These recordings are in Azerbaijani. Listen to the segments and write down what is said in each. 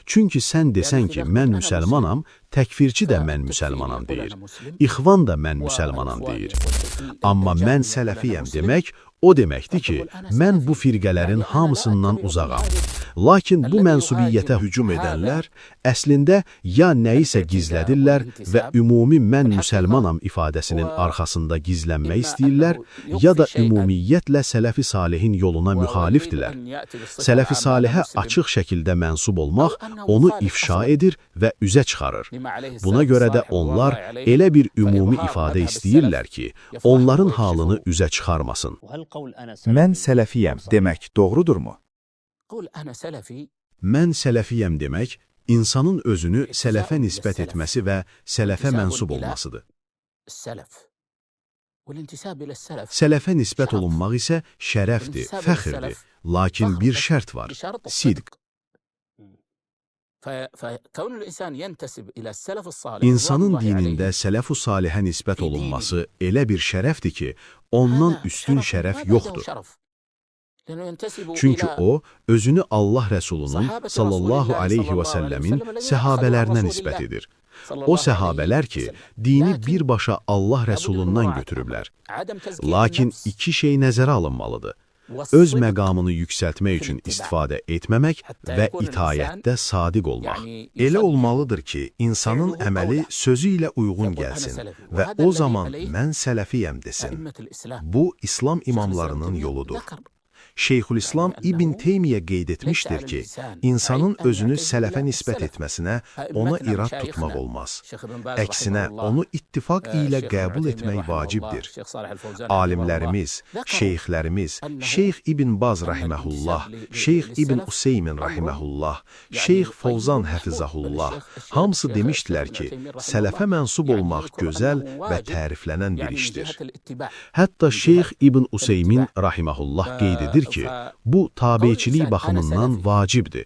Çünki sən desən ki, mən müsəlmanam, təkfirçi də mən müsəlmanam deyir. İxvan da mən müsəlmanam deyir. Amma mən sələfiyəm demək, o deməkdir ki, mən bu firqələrin hamısından uzağam. Lakin bu mənsubiyyətə hücum edənlər əslində ya nəyisə gizlədirlər və ümumi mən müsəlmanam ifadəsinin arxasında gizlənmək istəyirlər, ya da ümumiyyətlə Sələfi Salihin yoluna müxalifdirlər. Sələfi Salihə açıq şəkildə mənsub olmaq onu ifşa edir və üzə çıxarır. Buna görə də onlar elə bir ümumi ifadə istəyirlər ki, onların halını üzə çıxarmasın. Mən sələfiyəm demək doğrudurmu? Mən sələfiyəm demək, insanın özünü sələfə nisbət etməsi və sələfə mənsub olmasıdır. Sələfə nisbət olunmaq isə şərəfdir, fəxirdir. Lakin bir şərt var, sidq. İnsanın dinində sələf-u salihə nisbət olunması elə bir şərəfdir ki, ondan üstün şərəf yoxdur. Çünki o, özünü Allah Rəsulunun sallallahu aleyhi və səlləmin səhabələrinə nisbət edir. O səhabələr ki, dini birbaşa Allah Rəsulundan götürüblər. Lakin iki şey nəzərə alınmalıdır. Öz məqamını yüksəltmək üçün istifadə etməmək və itayətdə sadiq olmaq. Elə olmalıdır ki, insanın əməli sözü ilə uyğun gəlsin və o zaman mən sələfiyəm desin. Bu, İslam imamlarının yoludur. Şeyxülislam İbn Teymiyyə qeyd etmişdir ki, insanın özünü sələfə nisbət etməsinə ona irad tutmaq olmaz. Əksinə, onu ittifaq ilə qəbul etmək vacibdir. Alimlərimiz, şeyxlərimiz, Şeyx İbn Baz rahiməhullah, Şeyx İbn Useymin rahiməhullah, Şeyx Fovzan həfizəhullah, hamısı demişdilər ki, sələfə mənsub olmaq gözəl və təriflənən bir işdir. Hətta Şeyx İbn Useymin rahiməhullah qeyd edir ki, bu tabiçilik baxımından vacibdir.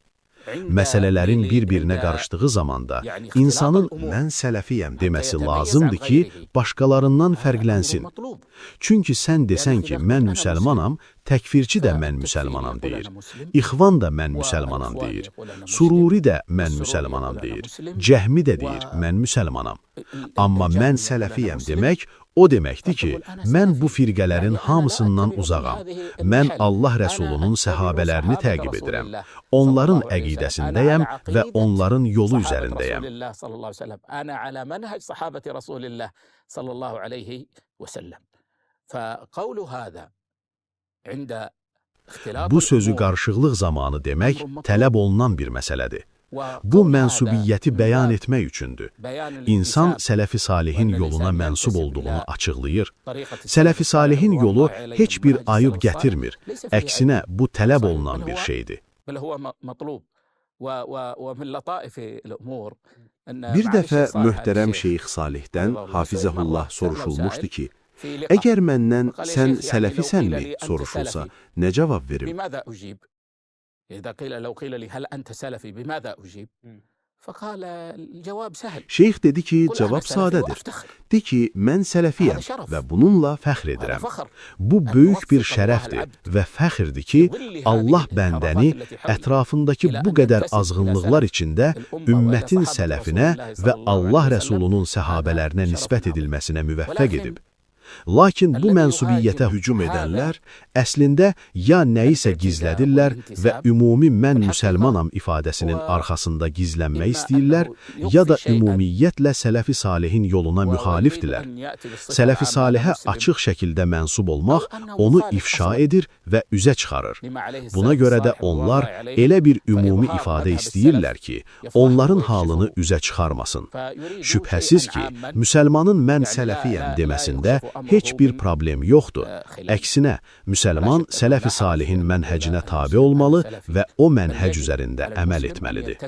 Məsələlərin bir-birinə qarışdığı zamanda insanın mən sələfiyəm deməsi lazımdır ki, başqalarından fərqlənsin. Çünki sən desən ki, mən müsəlmanam, təkfirçi də mən müsəlmanam deyir. İxvan da mən müsəlmanam deyir. Sururi də mən müsəlmanam deyir. Cəhmi də deyir, mən müsəlmanam. Amma mən sələfiyəm demək, o deməkdir ki, mən bu firqələrin hamısından uzağam. Mən Allah Rəsulunun səhabələrini təqib edirəm. Onların əqidəsindəyəm və onların yolu üzərindəyəm. Bu sözü qarışıqlıq zamanı demək tələb olunan bir məsələdir. Bu mənsubiyyəti bəyan etmək üçündür. İnsan Sələfi Salihin yoluna mənsub olduğunu açıqlayır. Sələfi Salihin yolu heç bir ayıb gətirmir. Əksinə, bu tələb olunan bir şeydir. Bir dəfə möhtərəm Şeyx Salihdən Hafizəhullah soruşulmuşdu ki, əgər məndən sən sələfisənmi soruşulsa, nə cavab verim? Şeyx dedi ki, cavab sadədir. De ki, mən sələfiyəm və bununla fəxr edirəm. Bu böyük bir şərəfdir və fəxrdir ki, Allah bəndəni ətrafındakı bu qədər azğınlıqlar içində ümmətin sələfinə və Allah Rəsulunun səhabələrinə nisbət edilməsinə müvəffəq edib. Lakin bu mənsubiyyətə hücum edənlər əslində ya nəyisə gizlədirlər və ümumi mən müsəlmanam ifadəsinin arxasında gizlənmək istəyirlər, ya da ümumiyyətlə Sələfi Salihin yoluna müxalifdirlər. Sələfi Salihə açıq şəkildə mənsub olmaq onu ifşa edir və üzə çıxarır. Buna görə də onlar elə bir ümumi ifadə istəyirlər ki, onların halını üzə çıxarmasın. Şübhəsiz ki, müsəlmanın mən sələfiyəm deməsində heç bir problem yoxdur. Əksinə, müsəlman Sələfi Salihin mənhəcinə tabe olmalı və o mənhəc üzərində əməl etməlidir.